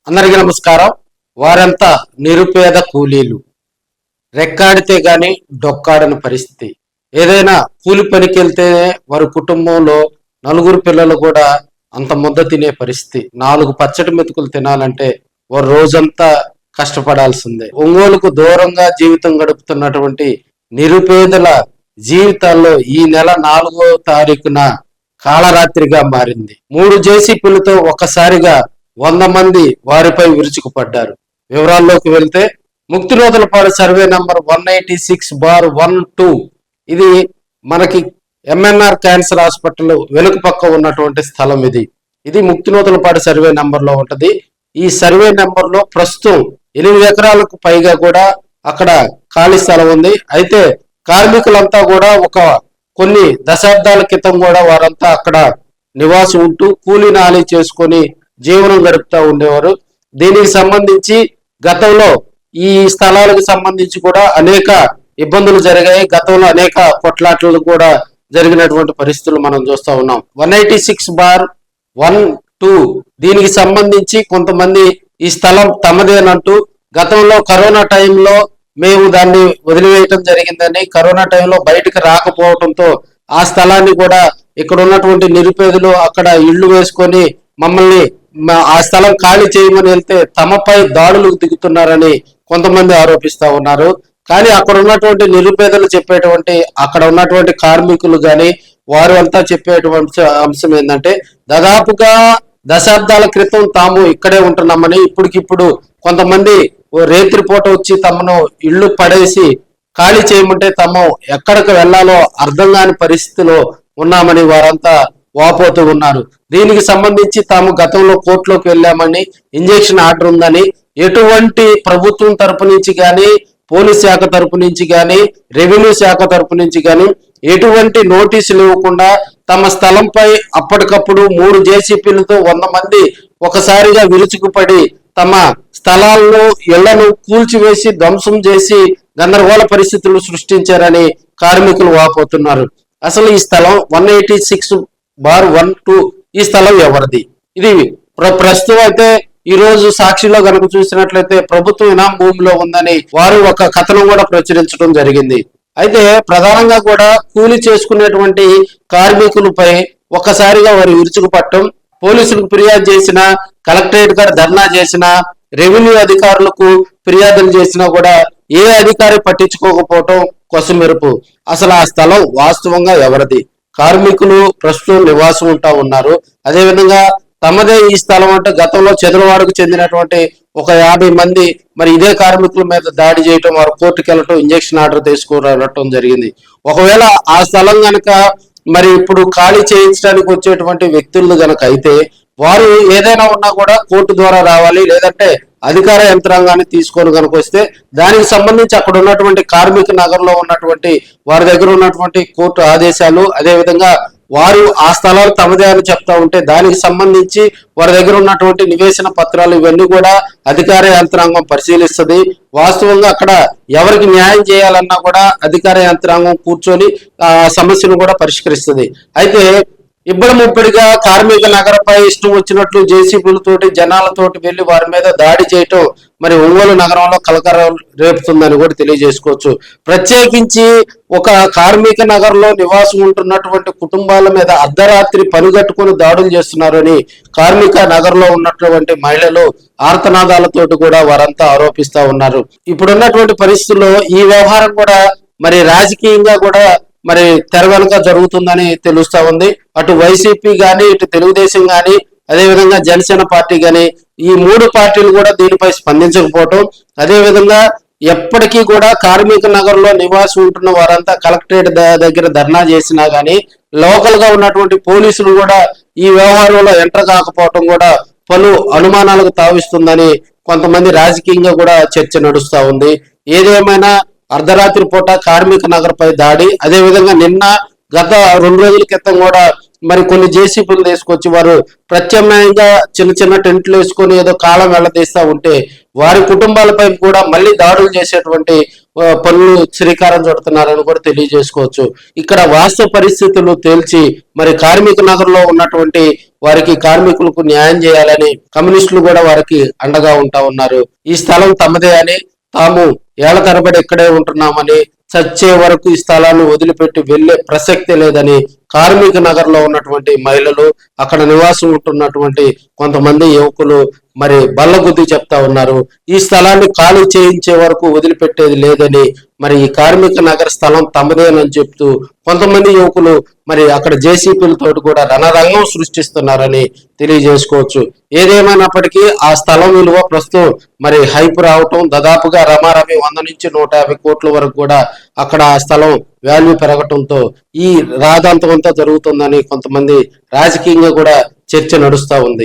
అందరికీ నమస్కారం. వారంతా నిరుపేద కూలీలు, రెక్కాడితే గాని డొక్కాడని పరిస్థితి. ఏదైనా కూలి పనికి వెళ్తేనే వారి కుటుంబంలో నలుగురు పిల్లలు కూడా అంత ముద్ద తినే పరిస్థితి. 4 పచ్చడి మెతుకులు తినాలంటే వారు రోజంతా కష్టపడాల్సిందే. ఒంగోలుకు దూరంగా జీవితం గడుపుతున్నటువంటి నిరుపేదల జీవితాల్లో ఈ నెల 4వ తారీఖున కాళరాత్రిగా మారింది. 3 జేసీపీలతో ఒక్కసారిగా 100 మంది వారిపై విరుచుకుపడ్డారు. వివరాల్లోకి వెళ్తే ముక్తినూతలపాడు సర్వే నంబర్ 186/12 ఇది మనకి ఎంఎన్ఆర్ క్యాన్సర్ హాస్పిటల్ వెనుక పక్క ఉన్నటువంటి స్థలం. ఇది ముక్తినూతలపాడు సర్వే నంబర్ లో ఉంటది. ఈ సర్వే నంబర్ లో ప్రస్తుతం 8 ఎకరాలకు పైగా కూడా అక్కడ ఖాళీ స్థలం ఉంది. అయితే కార్మికులంతా కూడా కొన్ని దశాబ్దాల క్రితం కూడా వారంతా అక్కడ నివాసం ఉంటూ కూలీ నాలి చేసుకొని జీవనం గడుపుతూ ఉండేవారు. దీనికి సంబంధించి గతంలో ఈ స్థలాలకు సంబంధించి కూడా అనేక ఇబ్బందులు జరిగాయి. గతంలో అనేక కొట్లాటలు కూడా జరిగినటువంటి పరిస్థితులు మనం చూస్తూ ఉన్నాం. 186/12 దీనికి సంబంధించి కొంతమంది ఈ స్థలం తమదేనంటూ గతంలో కరోనా టైంలో మేము దాన్ని వదిలివేయటం జరిగిందని, కరోనా టైంలో బయటకు రాకపోవడంతో ఆ స్థలాన్ని కూడా ఇక్కడ ఉన్నటువంటి నిరుపేదలు అక్కడ ఇళ్లు వేసుకొని మమ్మల్ని ఆ స్థలం ఖాళీ చేయమని వెళ్తే తమపై దాడులకు దిగుతున్నారని కొంతమంది ఆరోపిస్తా ఉన్నారు. కానీ అక్కడ ఉన్నటువంటి నిరుపేదలు చెప్పేటువంటి, అక్కడ ఉన్నటువంటి కార్మికులు కానీ వారు అంతా చెప్పేటువంటి అంశం ఏంటంటే, దాదాపుగా దశాబ్దాల క్రితం తాము ఇక్కడే ఉంటున్నామని, ఇప్పటికిప్పుడు కొంతమంది రేత్రిపూట వచ్చి తమను ఇళ్లు పడేసి ఖాళీ చేయమంటే తాము ఎక్కడికి వెళ్లాలో అర్థం కాని పరిస్థితిలో ఉన్నామని వారంతా వాపోతూ ఉన్నారు. దీనికి సంబంధించి తాము గతంలో కోర్టులోకి వెళ్ళామని, ఇంజెక్షన్ ఆర్డర్ ఉందని, ఎటువంటి ప్రభుత్వం తరపు నుంచి కానీ, పోలీస్ శాఖ తరపు నుంచి కానీ, రెవెన్యూ శాఖ తరపు నుంచి కానీ ఎటువంటి నోటీసులు ఇవ్వకుండా తమ స్థలంపై అప్పటికప్పుడు 3 జేసీపీలతో 100 మంది ఒకసారిగా విరుచుకుపడి తమ స్థలాలను ఇళ్లను కూల్చివేసి ధ్వంసం చేసి గందరగోళ పరిస్థితులు సృష్టించారని కార్మికులు వాపోతున్నారు. అసలు ఈ స్థలం 186/12 ఈ స్థలం ఎవరిది? ఇది ప్రస్తుతం అయితే ఈ రోజు సాక్షిలో కనుక చూసినట్లయితే ప్రభుత్వం ఇనాం భూమిలో ఉందని వారు ఒక కథనం కూడా ప్రచురించడం జరిగింది. అయితే ప్రధానంగా కూడా కూలి చేసుకునేటువంటి కార్మికులపై ఒక్కసారిగా వారు విరుచుకుపట్టడం, పోలీసులకు ఫిర్యాదు చేసిన, కలెక్టరేట్ గారు ధర్నా చేసిన, రెవెన్యూ అధికారులకు ఫిర్యాదులు చేసినా కూడా ఏ అధికారి పట్టించుకోకపోవటం కొసమెరుపు. అసలు ఆ స్థలం వాస్తవంగా ఎవరిది? కార్మికులు ప్రస్తుతం నివాసం ఉంటా ఉన్నారు. అదేవిధంగా తమదే ఈ స్థలం అంటే గతంలో చెదలవాడకు చెందినటువంటి ఒక 50 మంది మరి ఇదే కార్మికుల మీద దాడి చేయటం, వారు కోర్టుకు వెళ్ళటం, ఇంజెక్షన్ ఆర్డర్ తీసుకురావటం జరిగింది. ఒకవేళ ఆ స్థలం గనక మరి ఇప్పుడు ఖాళీ చేయించడానికి వచ్చేటువంటి వ్యక్తులు గనక అయితే వారు ఏదైనా ఉన్నా కూడా కోర్టు ద్వారా రావాలి, లేదంటే అధికార యంత్రాంగాన్ని తీసుకొని కనుక వస్తే దానికి సంబంధించి అక్కడ ఉన్నటువంటి కార్మిక నగర్లో ఉన్నటువంటి వారి దగ్గర ఉన్నటువంటి కోర్టు ఆదేశాలు, అదేవిధంగా వారు ఆ స్థలాలు తమదే అని చెప్తా ఉంటే దానికి సంబంధించి వారి దగ్గర ఉన్నటువంటి నివేశన పత్రాలు ఇవన్నీ కూడా అధికార యంత్రాంగం పరిశీలిస్తుంది. వాస్తవంగా అక్కడ ఎవరికి న్యాయం చేయాలన్నా కూడా అధికార యంత్రాంగం కూర్చొని ఆ సమస్యను కూడా పరిష్కరిస్తుంది. అయితే ఇబ్బడిముబ్బడిగా కార్మిక నగరపై ఇష్టం వచ్చినట్లు జేసీబీలతోటి జనాలతోటి వెళ్లి వారి మీద దాడి చేయటం మరి ఒంగోలు నగరంలో కలకలం రేపుతుందని కూడా తెలియజేసుకోవచ్చు. ప్రత్యేకించి ఒక కార్మిక నగర్లో నివాసం ఉంటున్నటువంటి కుటుంబాల మీద అర్ధరాత్రి పనిగట్టుకుని దాడులు చేస్తున్నారని కార్మిక నగర్లో ఉన్నటువంటి మహిళలు ఆర్తనాదాలతోటి కూడా వారంతా ఆరోపిస్తా ఉన్నారు. ఇప్పుడున్నటువంటి పరిస్థితుల్లో ఈ వ్యవహారం కూడా మరి రాజకీయంగా కూడా మరి తెర వెనుక జరుగుతుందని తెలుస్తా ఉంది. అటు వైసీపీ కానీ, ఇటు తెలుగుదేశం కానీ, అదేవిధంగా జనసేన పార్టీ కానీ, ఈ 3 పార్టీలు కూడా దీనిపై స్పందించకపోవటం, అదేవిధంగా ఎప్పటికీ కూడా కార్మిక నగర్లో నివాసం ఉంటున్న వారంతా కలెక్టరేట్ దగ్గర ధర్నా చేసినా కానీ లోకల్ గా ఉన్నటువంటి పోలీసులు కూడా ఈ వ్యవహారంలో ఎంటర్ కాకపోవటం కూడా పలు అనుమానాలకు తావిస్తుందని కొంతమంది రాజకీయంగా కూడా చర్చ నడుస్తా ఉంది. ఏదేమైనా అర్ధరాత్రి పూట కార్మిక నగర్పై దాడి, అదేవిధంగా నిన్న గత 2 రోజుల క్రితం కూడా మరి కొన్ని జేసీబీలు తీసుకొచ్చి వారు ప్రత్యామ్నాయంగా చిన్న చిన్న టెంట్లు వేసుకొని ఏదో కాలం వెళ్లదీస్తా ఉంటే వారి కుటుంబాలపై కూడా మళ్ళీ దాడులు చేసేటువంటి పనులు శ్రీకారం చుడుతున్నారని కూడా తెలియజేసుకోవచ్చు. ఇక్కడ వాస్తవ పరిస్థితులు తేల్చి మరి కార్మిక నగర్లో ఉన్నటువంటి వారికి కార్మికులకు న్యాయం చేయాలని కమ్యూనిస్టులు కూడా వారికి అండగా ఉంటా ఉన్నారు. ఈ స్థలం తమదే అని, తాము ఏళ్ల తరబడి ఇక్కడే ఉంటున్నామని, చచ్చే వరకు ఈ స్థలాన్ని వదిలిపెట్టి వెళ్లే ప్రసక్తి లేదని కార్మిక నగర్ లో ఉన్నటువంటి మహిళలు, అక్కడ నివాసం ఉంటున్నటువంటి కొంతమంది యువకులు మరి బల్లగుద్ది చెప్తా ఉన్నారు. ఈ స్థలాన్ని ఖాళీ చేయించే వరకు వదిలిపెట్టేది లేదని, మరి ఈ కార్మిక నగర్ స్థలం తమదేనని చెప్తూ కొంతమంది యువకులు మరి అక్కడ జేసీపీలతోటి కూడా రణరంగం సృష్టిస్తున్నారని తెలియజేసుకోవచ్చు. ఏదేమైనప్పటికీ ఆ స్థలం విలువ ప్రస్తుతం మరి హైప్ రావటం, దాదాపుగా రమారమి 100 నుంచి 150 కోట్ల వరకు కూడా అక్కడ ఆ స్థలం వాల్యూ పెరగటంతో ఈ రాద్ధాంతం అంతా జరుగుతుందని కొంతమంది రాజకీయంగా కూడా చర్చ నడుస్తా ఉంది.